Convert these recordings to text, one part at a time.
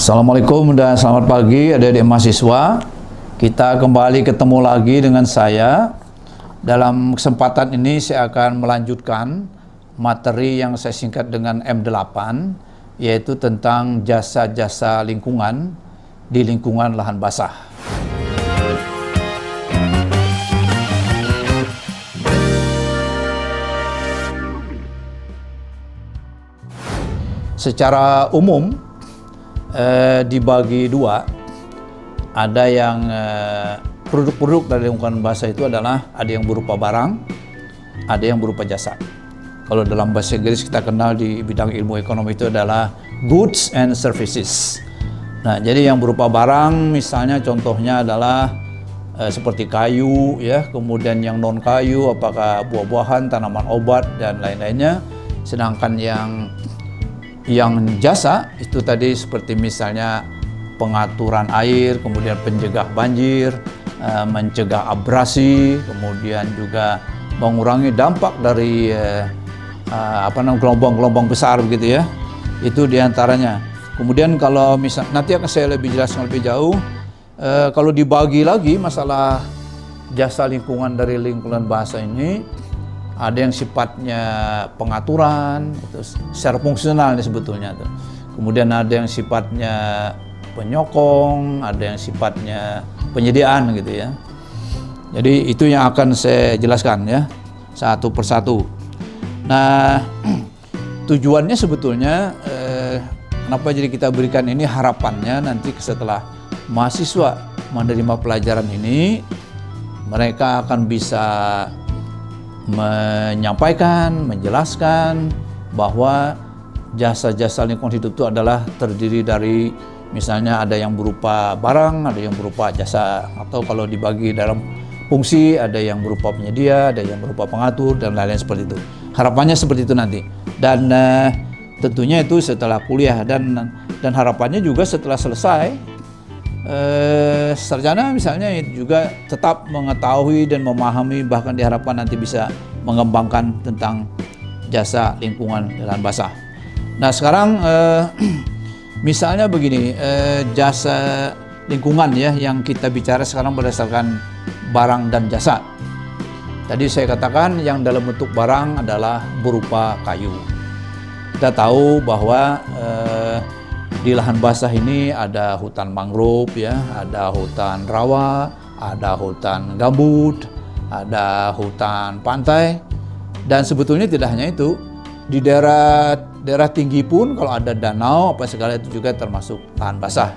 Assalamualaikum dan selamat pagi adik-adik mahasiswa. Kita kembali ketemu lagi dengan saya. Dalam kesempatan ini saya akan melanjutkan materi yang saya singkat dengan M8, yaitu tentang jasa-jasa lingkungan di lingkungan lahan basah. Secara umum dibagi dua. Ada yang produk-produk dari lingkungan basah itu adalah ada yang berupa barang, ada yang berupa jasa. Kalau dalam bahasa Inggris kita kenal di bidang ilmu ekonomi itu adalah goods and services. Nah, jadi yang berupa barang misalnya contohnya adalah seperti kayu ya, kemudian yang non kayu apakah buah-buahan, tanaman obat dan lain-lainnya. Sedangkan yang jasa itu tadi seperti misalnya pengaturan air, kemudian pencegah banjir, mencegah abrasi, kemudian juga mengurangi dampak dari gelombang-gelombang besar begitu ya. Itu diantaranya. Kemudian kalau misal nanti akan saya lebih jelaskan lebih jauh. Kalau dibagi lagi masalah jasa lingkungan dari lingkungan basah ini, ada yang sifatnya pengaturan, itu secara fungsional nih sebetulnya tuh. Kemudian ada yang sifatnya penyokong, ada yang sifatnya penyediaan gitu ya. Jadi itu yang akan saya jelaskan ya, satu persatu. Nah, tujuannya sebetulnya kenapa jadi kita berikan ini, harapannya nanti setelah mahasiswa menerima pelajaran ini, mereka akan bisa menyampaikan, menjelaskan bahwa jasa-jasa lingkungan hidup itu adalah terdiri dari misalnya ada yang berupa barang, ada yang berupa jasa, atau kalau dibagi dalam fungsi ada yang berupa penyedia, ada yang berupa pengatur dan lain-lain seperti itu. Harapannya seperti itu nanti. Dan tentunya itu setelah kuliah dan harapannya juga setelah selesai sarjana misalnya juga tetap mengetahui dan memahami, bahkan diharapkan nanti bisa mengembangkan tentang jasa lingkungan lahan basah. Nah sekarang misalnya begini, jasa lingkungan ya yang kita bicara sekarang berdasarkan barang dan jasa. Tadi saya katakan yang dalam bentuk barang adalah berupa kayu. Kita tahu bahwa di lahan basah ini ada hutan mangrove ya, ada hutan rawa, ada hutan gambut, ada hutan pantai, dan sebetulnya tidak hanya itu, di daerah tinggi pun kalau ada danau apa segala itu juga termasuk lahan basah.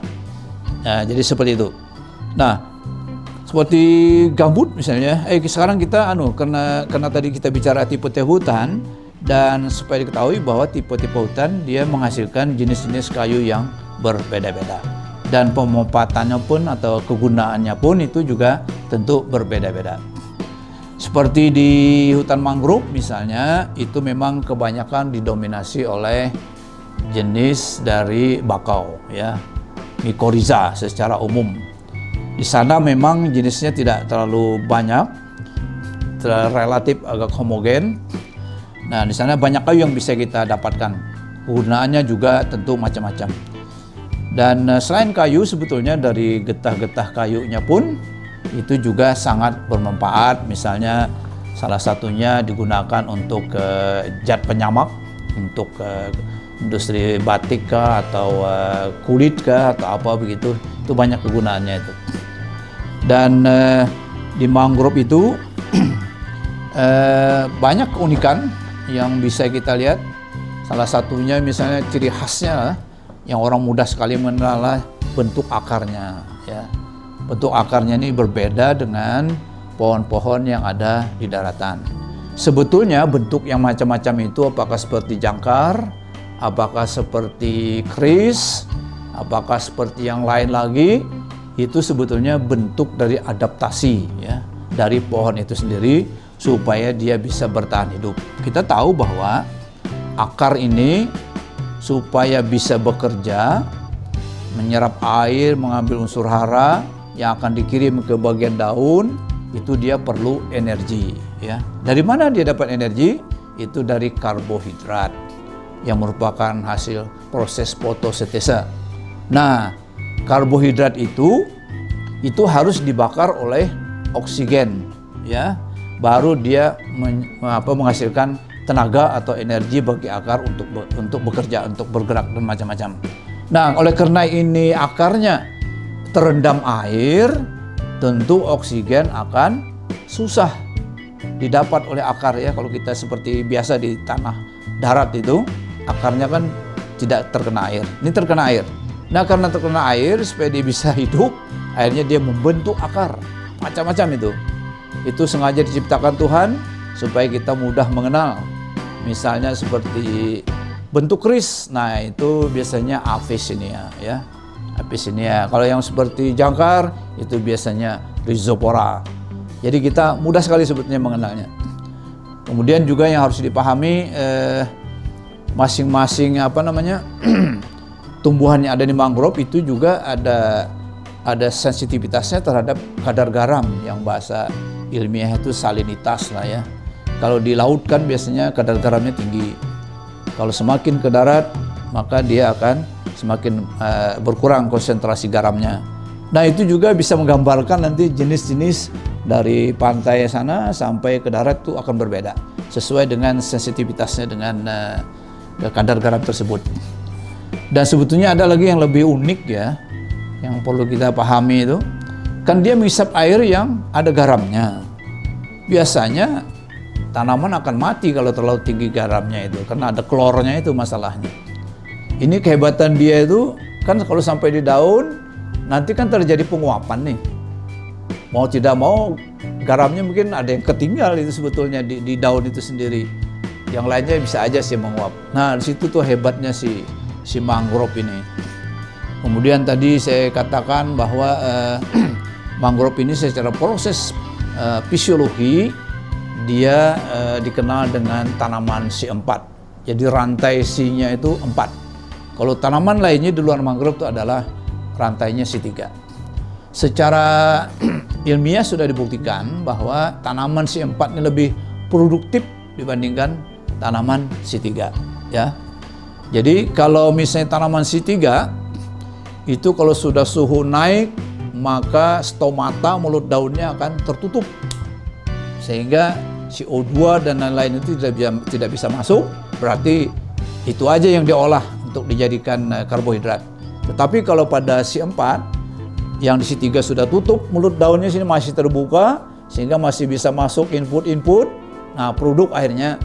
Nah, jadi seperti itu. Nah, seperti gambut misalnya, sekarang kita karena tadi kita bicara tipe-tipe hutan. Dan supaya diketahui bahwa tipe-tipe hutan dia menghasilkan jenis-jenis kayu yang berbeda-beda. Dan pemanfaatannya pun atau kegunaannya pun itu juga tentu berbeda-beda. Seperti di hutan mangrove misalnya, itu memang kebanyakan didominasi oleh jenis dari bakau ya, mycorrhiza secara umum. Di sana memang jenisnya tidak terlalu banyak, relatif agak homogen. Nah, di sana banyak kayu yang bisa kita dapatkan. Kegunaannya juga tentu macam-macam. Dan selain kayu, sebetulnya dari getah-getah kayunya pun itu juga sangat bermanfaat. Misalnya salah satunya digunakan untuk zat penyamak, untuk industri batik kah, atau kulit kah, atau apa begitu. Itu banyak kegunaannya itu. Dan di mangrove itu banyak keunikan yang bisa kita lihat. Salah satunya misalnya ciri khasnya yang orang mudah sekali mengenal bentuk akarnya ya. Bentuk akarnya ini berbeda dengan pohon-pohon yang ada di daratan. Sebetulnya bentuk yang macam-macam itu apakah seperti jangkar, apakah seperti keris, apakah seperti yang lain lagi, itu sebetulnya bentuk dari adaptasi ya dari pohon itu sendiri supaya dia bisa bertahan hidup. Kita tahu bahwa akar ini supaya bisa bekerja, menyerap air, mengambil unsur hara yang akan dikirim ke bagian daun, itu dia perlu energi ya. Dari mana dia dapat energi? Itu dari karbohidrat yang merupakan hasil proses fotosintesa. Nah, karbohidrat itu harus dibakar oleh oksigen, ya, baru dia menghasilkan tenaga atau energi bagi akar untuk bekerja, untuk bergerak dan macam-macam. Nah, oleh karena ini akarnya terendam air, tentu oksigen akan susah didapat oleh akar, ya. Kalau kita seperti biasa di tanah darat itu, akarnya kan tidak terkena air. Ini terkena air. Nah, karena terkena air, supaya dia bisa hidup, akhirnya dia membentuk akar. Macam-macam itu. Itu sengaja diciptakan Tuhan supaya kita mudah mengenal. Misalnya seperti bentuk keris. Nah, itu biasanya Avicennia, ya. Avicennia. Kalau yang seperti jangkar, itu biasanya Rhizopora. Jadi kita mudah sekali sebetulnya mengenalnya. Kemudian juga yang harus dipahami, masing-masing tumbuhan yang ada di mangrove itu juga ada sensitivitasnya terhadap kadar garam, yang bahasa ilmiah itu salinitas lah, ya. Kalau di laut kan biasanya kadar garamnya tinggi. Kalau semakin ke darat, maka dia akan semakin berkurang konsentrasi garamnya. Nah, itu juga bisa menggambarkan nanti jenis-jenis dari pantai sana sampai ke darat itu akan berbeda sesuai dengan sensitivitasnya dengan kadar garam tersebut. Dan sebetulnya ada lagi yang lebih unik, ya, yang perlu kita pahami itu, kan dia menghisap air yang ada garamnya. Biasanya tanaman akan mati kalau terlalu tinggi garamnya itu, karena ada klornya itu masalahnya. Ini kehebatan dia itu, kan kalau sampai di daun, nanti kan terjadi penguapan nih. Mau tidak mau, garamnya mungkin ada yang ketinggal itu sebetulnya di daun itu sendiri. Yang lainnya bisa aja sih menguap. Nah, di situ tuh hebatnya si mangrove ini. Kemudian tadi saya katakan bahwa mangrove ini secara proses fisiologi dia dikenal dengan tanaman C4. Jadi rantai C-nya itu 4. Kalau tanaman lainnya di luar mangrove itu adalah rantainya C3. Secara ilmiah sudah dibuktikan bahwa tanaman C4 ini lebih produktif dibandingkan tanaman C3, ya. Jadi kalau misalnya tanaman C3 itu kalau sudah suhu naik, maka stomata mulut daunnya akan tertutup sehingga CO2 dan lain-lain itu tidak bisa masuk. Berarti itu aja yang diolah untuk dijadikan karbohidrat. Tetapi kalau pada C4 yang di C3 sudah tutup, mulut daunnya sini masih terbuka sehingga masih bisa masuk input. Nah, produk akhirnya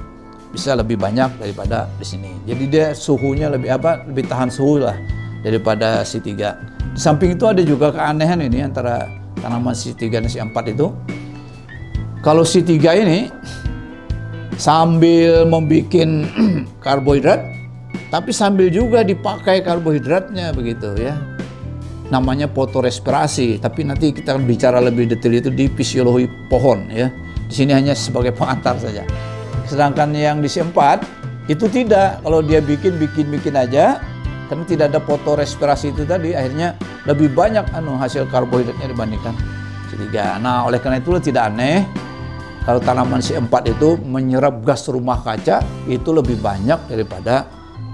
bisa lebih banyak daripada di sini. Jadi dia suhunya lebih tahan suhu lah daripada C3. Di samping itu ada juga keanehan ini antara tanaman C3 dan C4 itu. Kalau C3 ini sambil membuat karbohidrat, tapi sambil juga dipakai karbohidratnya begitu, ya. Namanya fotorespirasi, tapi nanti kita akan bicara lebih detail itu di fisiologi pohon, ya. Di sini hanya sebagai pengantar saja. Sedangkan yang di C4 itu tidak, kalau dia bikin aja, karena tidak ada fotorespirasi itu tadi, akhirnya lebih banyak hasil karbohidratnya dibandingkan C3. Nah, oleh karena itu tidak aneh kalau tanaman C4 itu menyerap gas rumah kaca itu lebih banyak daripada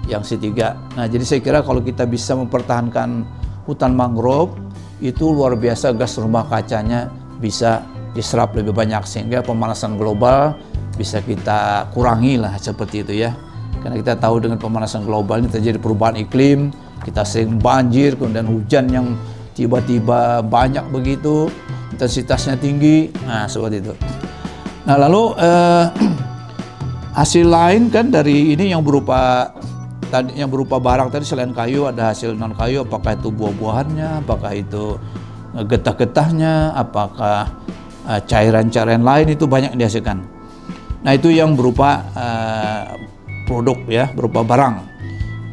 yang C3. Nah, jadi saya kira kalau kita bisa mempertahankan hutan mangrove, itu luar biasa gas rumah kacanya bisa diserap lebih banyak sehingga pemanasan global bisa kita kurangi lah seperti itu, ya. Karena kita tahu dengan pemanasan global ini terjadi perubahan iklim, kita sering banjir, kemudian hujan yang tiba-tiba banyak begitu, intensitasnya tinggi, nah seperti itu. Nah, lalu hasil lain kan dari ini yang berupa barang tadi selain kayu, ada hasil non kayu, apakah itu buah-buahannya, apakah itu getah-getahnya, apakah cairan-cairan lain, itu banyak dihasilkan. Nah, itu yang berupa produk, ya, berupa barang.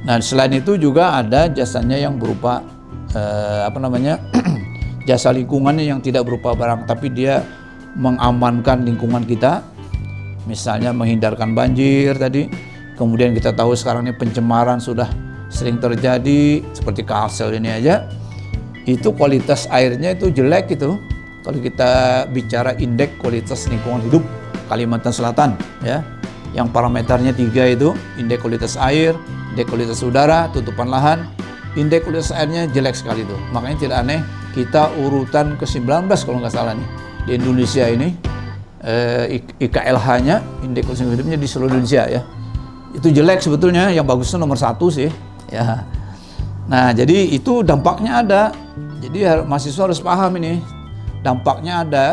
Nah, selain itu juga ada jasanya yang berupa jasa lingkungannya yang tidak berupa barang, tapi dia mengamankan lingkungan kita, misalnya menghindarkan banjir tadi. Kemudian kita tahu sekarang ini pencemaran sudah sering terjadi, seperti Kalsel ini aja, itu kualitas airnya itu jelek itu. Kalau kita bicara indeks kualitas lingkungan hidup Kalimantan Selatan, ya, yang parameternya 3 itu, indeks kualitas air, indeks kualitas udara, tutupan lahan, indeks kualitas airnya jelek sekali tuh. Makanya tidak aneh kita urutan ke-19 kalau nggak salah nih di Indonesia ini, IKLH-nya, indeks kualitas hidupnya di seluruh Indonesia ya. Itu jelek sebetulnya, yang bagusnya nomor 1 sih ya. Nah, jadi itu dampaknya ada. Jadi mahasiswa harus paham ini, dampaknya ada.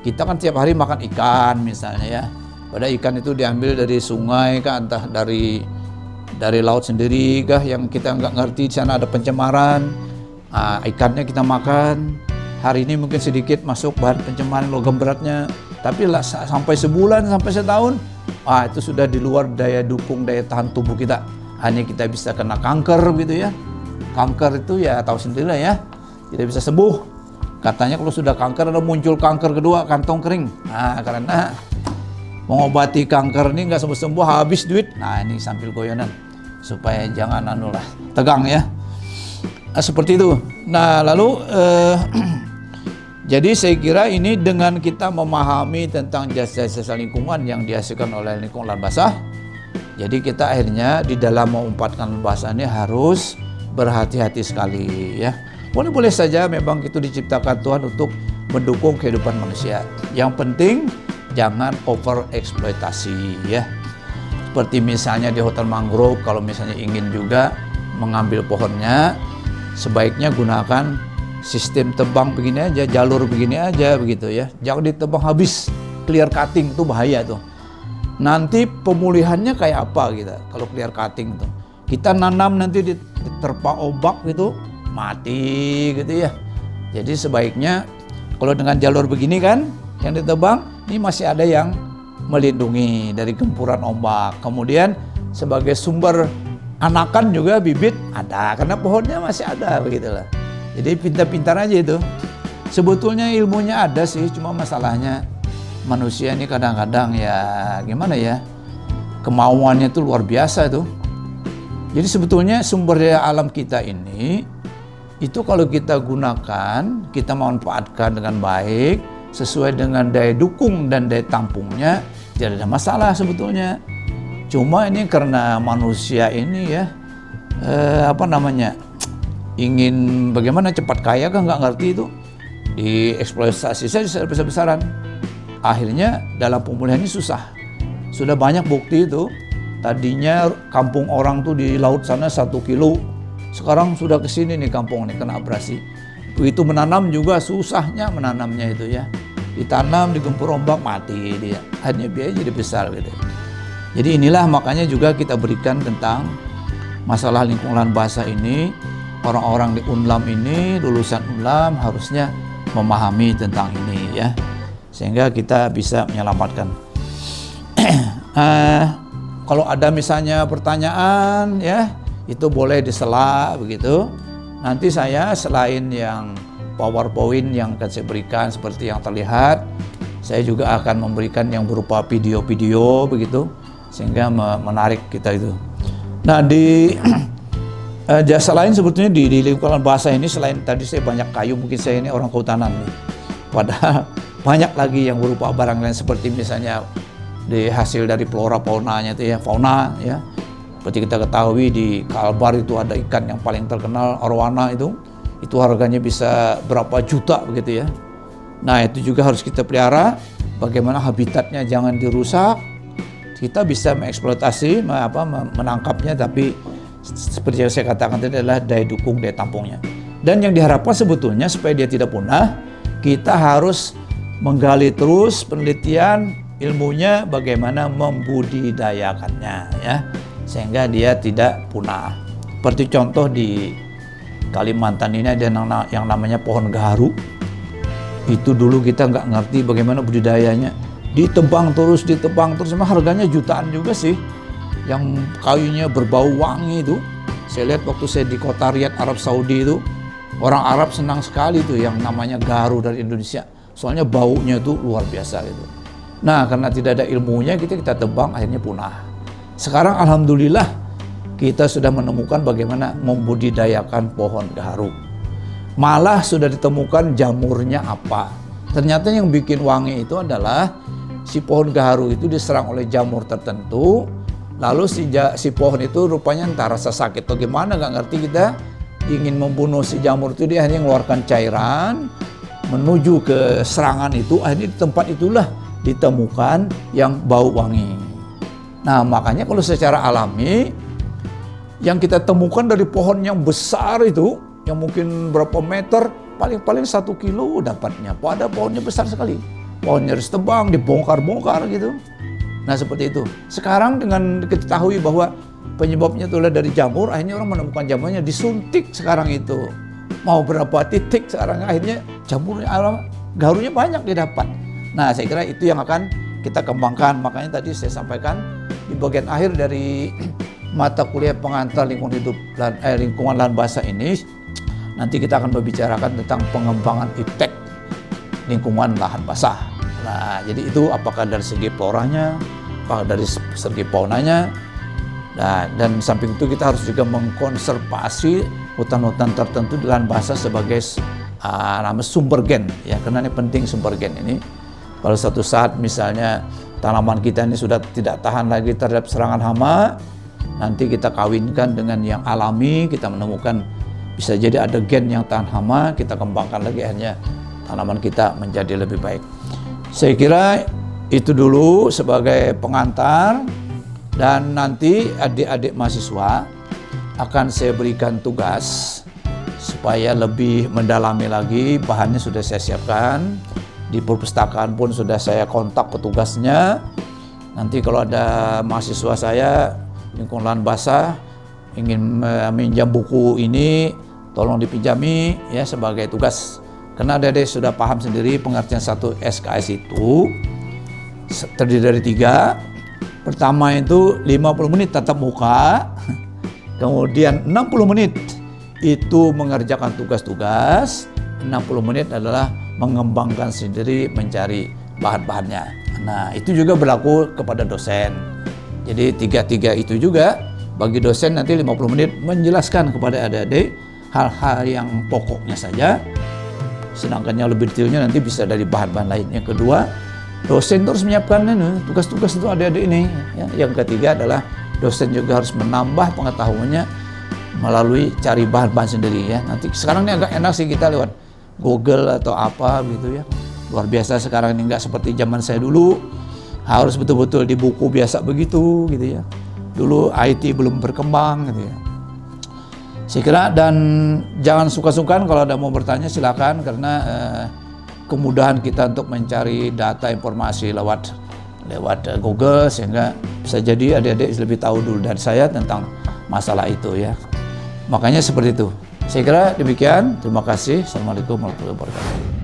Kita kan tiap hari makan ikan misalnya ya. Padahal ikan itu diambil dari sungai kah, entah dari laut sendiri kah, yang kita nggak ngerti. Di sana ada pencemaran. Nah, ikannya kita makan. Hari ini mungkin sedikit masuk bahan pencemaran logam beratnya, tapi sampai sebulan, sampai setahun, itu sudah di luar daya dukung, daya tahan tubuh kita. Hanya kita bisa kena kanker gitu ya. Kanker itu ya tahu sendiri lah ya, tidak bisa sembuh. Katanya kalau sudah kanker ada muncul kanker kedua, kantong kering. Nah, karena mengobati kanker ini nggak sembuh-sembuh, habis duit. Nah, ini sambil goyonan supaya jangan tegang ya. Nah, seperti itu. Nah, lalu jadi saya kira ini dengan kita memahami tentang jasa-jasa lingkungan yang dihasilkan oleh lingkungan lahan basah, jadi kita akhirnya di dalam mengumpatkan lahan basah ini harus berhati-hati sekali ya. Boleh-boleh saja memang itu diciptakan Tuhan untuk mendukung kehidupan manusia. Yang penting jangan over eksploitasi ya. Seperti misalnya di hutan mangrove, kalau misalnya ingin juga mengambil pohonnya, sebaiknya gunakan sistem tebang begini aja, jalur begini aja begitu ya. Jangan ditebang habis, clear cutting itu bahaya tuh. Nanti pemulihannya kayak apa gitu kalau clear cutting tuh. Kita nanam nanti diterpa ombak gitu, mati gitu ya. Jadi sebaiknya kalau dengan jalur begini kan yang ditebang, ini masih ada yang melindungi dari gempuran ombak. Kemudian sebagai sumber anakan juga bibit ada, karena pohonnya masih ada begitulah. Jadi pintar-pintar aja itu. Sebetulnya ilmunya ada sih, cuma masalahnya manusia ini kadang-kadang ya gimana ya, kemauannya itu luar biasa tuh. Jadi sebetulnya sumber daya alam kita ini, itu kalau kita gunakan, kita manfaatkan dengan baik, sesuai dengan daya dukung dan daya tampungnya, tidak ada masalah sebetulnya. Cuma ini karena manusia ini ya, ingin bagaimana cepat kaya kan nggak ngerti itu, dieksploitasi saja besar-besaran. Akhirnya dalam pemulihan ini susah. Sudah banyak bukti itu. Tadinya kampung orang tuh di laut sana 1 kilo, sekarang sudah kesini nih kampung nih kena abrasi. Begitu menanam juga susahnya menanamnya itu ya. Ditanam, digempur ombak, mati dia. Hanya biaya jadi besar gitu. Jadi inilah makanya juga kita berikan tentang masalah lingkungan basah ini. Orang-orang di Unlam ini, lulusan Unlam harusnya memahami tentang ini ya. Sehingga kita bisa menyelamatkan. Kalau ada misalnya pertanyaan ya, itu boleh disela begitu. Nanti saya selain yang PowerPoint yang akan saya berikan seperti yang terlihat, saya juga akan memberikan yang berupa video-video begitu, sehingga menarik kita itu. Nah, di jasa lain sebetulnya di lingkungan bahasa ini, selain tadi saya banyak kayu, mungkin saya ini orang kehutanan nih. Padahal banyak lagi yang berupa barang lain seperti misalnya di hasil dari flora faunanya itu ya, fauna ya. Seperti kita ketahui di Kalbar itu ada ikan yang paling terkenal, arwana itu harganya bisa berapa juta begitu ya. Nah, itu juga harus kita pelihara. Bagaimana habitatnya jangan dirusak. Kita bisa mengeksploitasi, menangkapnya, tapi seperti yang saya katakan tadi adalah daya dukung, daya tampungnya. Dan yang diharapkan sebetulnya supaya dia tidak punah, kita harus menggali terus penelitian ilmunya bagaimana membudidayakannya ya, sehingga dia tidak punah. Seperti contoh di Kalimantan ini ada yang namanya pohon gaharu. Itu dulu kita nggak ngerti bagaimana budidayanya. Ditebang terus, memang harganya jutaan juga sih. Yang kayunya berbau wangi itu. Saya lihat waktu saya di kota Riyadh, Arab Saudi itu, orang Arab senang sekali tuh yang namanya gaharu dari Indonesia. Soalnya baunya itu luar biasa gitu. Nah, karena tidak ada ilmunya kita tebang, akhirnya punah. Sekarang alhamdulillah kita sudah menemukan bagaimana membudidayakan pohon gaharu. Malah sudah ditemukan jamurnya apa. Ternyata yang bikin wangi itu adalah si pohon gaharu itu diserang oleh jamur tertentu. Lalu si pohon itu rupanya entah rasa sakit atau gimana nggak ngerti kita, ingin membunuh si jamur itu, dia hanya mengeluarkan cairan menuju ke serangan itu. Akhirnya di tempat itulah ditemukan yang bau wangi. Nah, makanya kalau secara alami yang kita temukan dari pohon yang besar itu, yang mungkin berapa meter, paling-paling 1 kilo dapatnya. Pada pohonnya besar sekali, pohonnya harus tebang, dibongkar-bongkar gitu. Nah, seperti itu. Sekarang dengan diketahui bahwa penyebabnya itulah dari jamur, akhirnya orang menemukan jamurnya, disuntik sekarang itu. Mau berapa titik sekarang, akhirnya jamurnya, garunya banyak didapat. Nah, saya kira itu yang akan kita kembangkan. Makanya tadi saya sampaikan di bagian akhir dari mata kuliah pengantar lingkungan lahan basah ini, nanti kita akan membicarakan tentang pengembangan iptek lingkungan lahan basah. Nah, jadi itu apakah dari segi floranya, apakah dari segi faunanya. Nah, dan samping itu kita harus juga mengkonservasi hutan-hutan tertentu di lahan basah sebagai nama sumber gen, ya, karena ini penting sumber gen ini. Kalau suatu saat misalnya tanaman kita ini sudah tidak tahan lagi terhadap serangan hama, nanti kita kawinkan dengan yang alami, kita menemukan bisa jadi ada gen yang tahan hama, kita kembangkan lagi, akhirnya tanaman kita menjadi lebih baik. Saya kira itu dulu sebagai pengantar, dan nanti adik-adik mahasiswa akan saya berikan tugas supaya lebih mendalami lagi. Bahannya sudah saya siapkan, di perpustakaan pun sudah saya kontak petugasnya. Nanti kalau ada mahasiswa saya lingkungan lahan basah ingin meminjam buku ini, tolong dipinjami ya sebagai tugas. Karena adik-adik sudah paham sendiri pengertian satu SKS itu terdiri dari 3. Pertama itu 50 menit tatap muka, kemudian 60 menit itu mengerjakan tugas-tugas, 60 menit adalah mengembangkan sendiri, mencari bahan-bahannya. Nah, itu juga berlaku kepada dosen. Jadi 3 itu juga bagi dosen, nanti 50 menit menjelaskan kepada adik-adik hal-hal yang pokoknya saja, sedangkan yang lebih detailnya nanti bisa dari bahan-bahan lain. Yang kedua, dosen terus menyiapkan tugas-tugas untuk adik-adik ini. Ya. Yang ketiga adalah dosen juga harus menambah pengetahuannya melalui cari bahan-bahan sendiri ya. Nanti sekarang ini agak enak sih kita lewat Google atau apa gitu ya. Luar biasa sekarang ini, nggak seperti zaman saya dulu harus betul-betul di buku biasa begitu gitu ya. Dulu IT belum berkembang gitu ya. Saya kira, dan jangan sungkan-sungkan kalau ada mau bertanya silakan, karena kemudahan kita untuk mencari data informasi lewat Google, sehingga bisa jadi adik-adik lebih tahu dulu dari saya tentang masalah itu ya. Makanya seperti itu. Saya kira demikian. Terima kasih. Assalamualaikum warahmatullahi wabarakatuh.